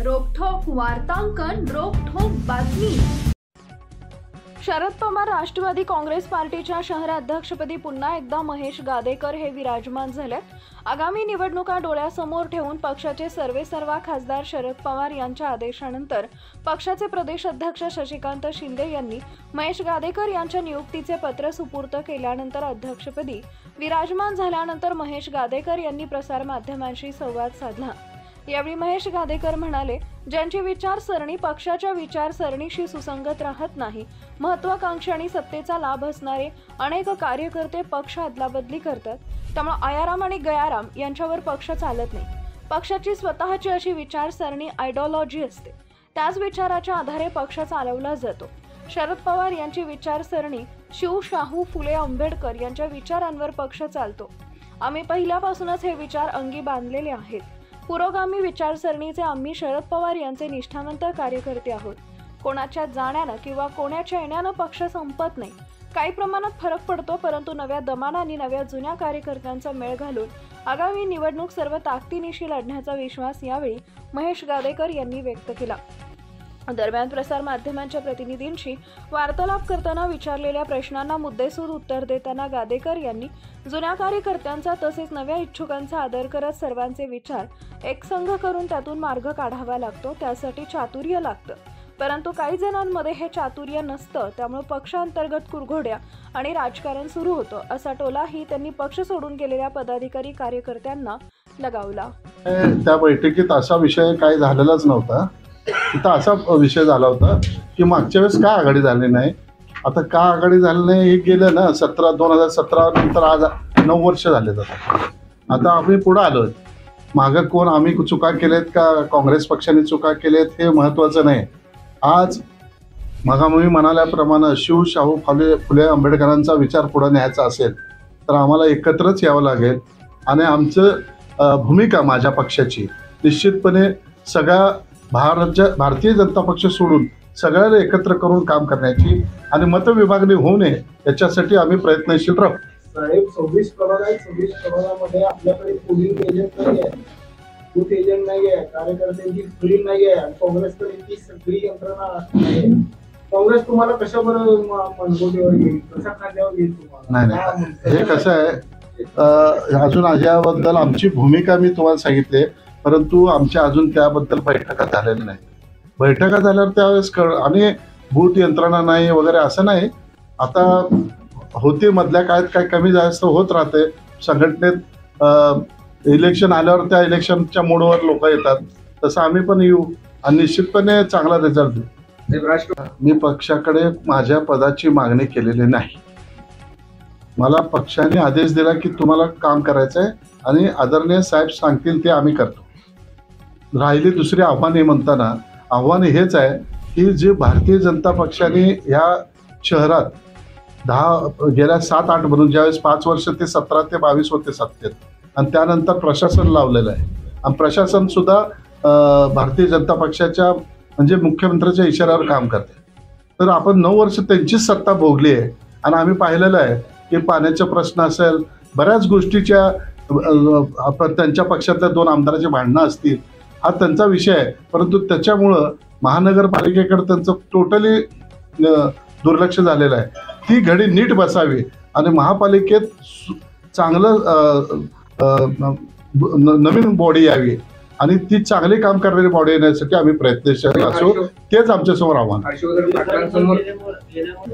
रोखठोक वार्तांकन, रोखठोक बातमी। शरद पवार राष्ट्रवादी काँग्रेस पार्टीच्या शहराध्यक्षपदी पुन्हा एकदा महेश गादेकर हे विराजमान झालेत। आगामी निवडणुका डोळ्यासमोर ठेवून पक्षाचे सर्वेसर्वा खासदार शरद पवार यांच्या आदेशानंतर पक्षाचे प्रदेश अध्यक्ष शशिकांत शिंदे यांनी महेश गादेकर यांच्या नियुक्तीचे पत्र सुपूर्द केल्यानंतर अध्यक्षपदी विराजमान झाल्यानंतर महेश गादेकर यांनी प्रसार माध्यमांशी संवाद साधला। यावेळी महेश गादेकर म्हणाले, ज्यांची विचारसरणी पक्षाच्या विचारसरणीशी सुसंगत राहत नाही, महत्वाकांक्षी आणि सत्तेचा लाभ असणारे अनेक कार्यकर्ते पक्ष अदलाबदली करतात, त्यामुळे आयाराम आणि गयाराम यांच्यावर पक्ष चालत नाही। पक्षाची स्वतःची अशी विचारसरणी आयडिओलॉजी असते, त्याच विचाराच्या आधारे पक्ष चालवला जातो। शरद पवार यांची विचारसरणी शिव, शाहू, फुले, आंबेडकर यांच्या विचारांवर पक्ष चालतो। आम्ही पहिल्यापासूनच हे विचार अंगी बांधलेले आहेत। पुरोगामी विचारसरणीचे आम्ही शरद पवार यांचे निष्ठावंत कार्यकर्ते आहोत। कोणाच्या जाण्यानं किंवा कोणाच्या येण्यानं पक्ष संपत नाही, काही प्रमाणात फरक पडतो, परंतु नव्या दमानं आणि नव्या जुन्या कार्यकर्त्यांचा मेळ घालून आगामी निवडणूक सर्व ताकदीनिशी लढण्याचा विश्वास यावेळी महेश गादेकर यांनी व्यक्त केला। दरम्यान प्रसार माध्यमांच्या प्रतिनिधींशी वार्तालाप करताना विचारलेल्या प्रश्नांना मुद्देसूद उत्तर देताना गादेकर यांनी जुन्या कार्यकर्त्यांचा तसेच नव्या इच्छुकांचा आदर करत सर्वांचे विचार एकसंघ करून त्यातून मार्ग काढावा लागतो, त्यासाठी चातुर्य लागतं, परंतु काही जणांमध्ये हे चातुर्य नसतं, त्यामुळे पक्षांतर्गत कुरघोड्या आणि राजकारण सुरू होतं, असा टोलाही त्यांनी पक्ष सोडून गेलेल्या पदाधिकारी कार्यकर्त्यांना लगावला। त्या बैठकीत असा विषय काही झालेलाच नव्हता। तिथं असा विषय झाला होता की मागच्या वेळेस का आघाडी झाली नाही, आता का आघाडी झाली नाही हे गेलं ना 2017 नंतर आज 9 वर्ष झालेत। आता आम्ही पुढे आलोय, मागं कोण आम्ही चुका केलेत का काँग्रेस पक्षाने चुका केलेत हे महत्त्वाचं नाही। आज मी म्हणाल्याप्रमाणे शिव, शाहू, फुले, आंबेडकरांचा विचार पुढे न्यायचा असेल तर आम्हाला एकत्रच यावं लागेल आणि आमचं भूमिका माझ्या पक्षाची निश्चितपणे सगळ्या भारतीय जनता पक्ष सोडून सगळ्याला एकत्र करून काम करण्याची आणि मतविभागणी होऊ नये याच्यासाठी आम्ही प्रयत्नशील राहू। साहेब 26 प्रभागामध्ये आपल्याकडे पोलिंग एजंट नाही आहे, बूथ एजंट नाही आहे, कार्यकर्त्यांची फ्री नाही आहे, काँग्रेसकडे ती सगळी यंत्रणा आहे। काँग्रेस तुम्हाला कशावर मनगोटीवर घेईल, कशा खांद्यावर घेईल तुम्हाला? नाही, हे कसं आहे, अजून याबद्दल आमची भूमिका मी तुम्हाला सांगितले, परंतु आमच्या अजून त्याबद्दल बैठका झालेल्या नाही। बैठका झाल्यावर त्यावेळेस आणि बूथ यंत्रणा नाही वगैरे असं नाही, आता होते मधल्या काळात काय कमी जास्त होत राहते। संघटनेत इलेक्शन आल्यावर त्या इलेक्शनच्या मोडवर लोक येतात, तसं आम्ही पण येऊ आणि निश्चितपणे चांगला रिझल्ट देऊ। मी पक्षाकडे माझ्या पदाची मागणी केलेली नाही। मला पक्षाने आदेश दिला की तुम्हाला काम करायचं आहे आणि आदरणीय साहेब सांगतील ते आम्ही करतो। राहिली दुसरी आव्हाने म्हणताना आव्हान हेच आहे की जे भारतीय जनता पक्षाने ह्या शहरात गेल्या 7-8 म्हणून ज्यावेळेस 5 वर्ष ते 17 ते 22 होते सत्तेत आणि त्यानंतर प्रशासन लावलेलं आहे आणि प्रशासन सुद्धा भारतीय जनता पक्षाच्या म्हणजे मुख्यमंत्र्याच्या इशाऱ्यावर काम करते। तर आपण 9 वर्ष त्यांचीच सत्ता भोगली आहे आणि आम्ही पाहिलेलं आहे की पाण्याचा प्रश्न असेल, बऱ्याच गोष्टीच्या त्यांच्या पक्षातल्या 2 आमदारांची भांडणं असतील, हा त्यांचा विषय आहे, परंतु त्याच्यामुळं महानगरपालिकेकडे त्यांचं टोटली दुर्लक्ष झालेलं आहे। ती घडी नीट बसावी आणि महापालिकेत चांगलं नवीन बॉडी यावी आणि ती चांगली काम करणारी बॉडी येण्यासाठी आम्ही प्रयत्नशील असू, तेच आमच्यासमोर आव्हान।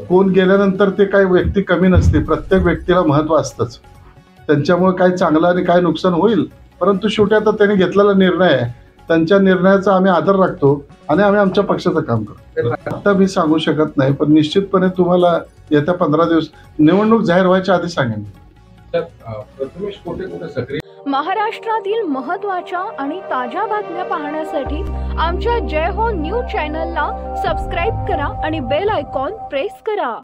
कोण गेल्यानंतर ते काही व्यक्ती कमी नसते, प्रत्येक व्यक्तीला महत्त्व असतंच, त्यांच्यामुळे काय चांगलं आणि काय नुकसान होईल, परंतु शेवटी आता त्यांनी घेतलेला निर्णय आहे, त्यांच्या निर्णयाचा आम्ही आदर राखतो आणि आम्ही आमच्या पक्षाचं काम करतो। आता मी सांगू शकत नाही, पण निश्चितपणे तुम्हाला येत्या 15 दिवस निवडणूक जाहीर व्हायच्या आधी सांगेन। महाराष्ट्रातील महत्त्वाच्या आणि ताज्या बातम्या पाहण्यासाठी आमच्या जय हो न्यूज चॅनलला सबस्क्राईब करा आणि बेल आयकॉन प्रेस करा।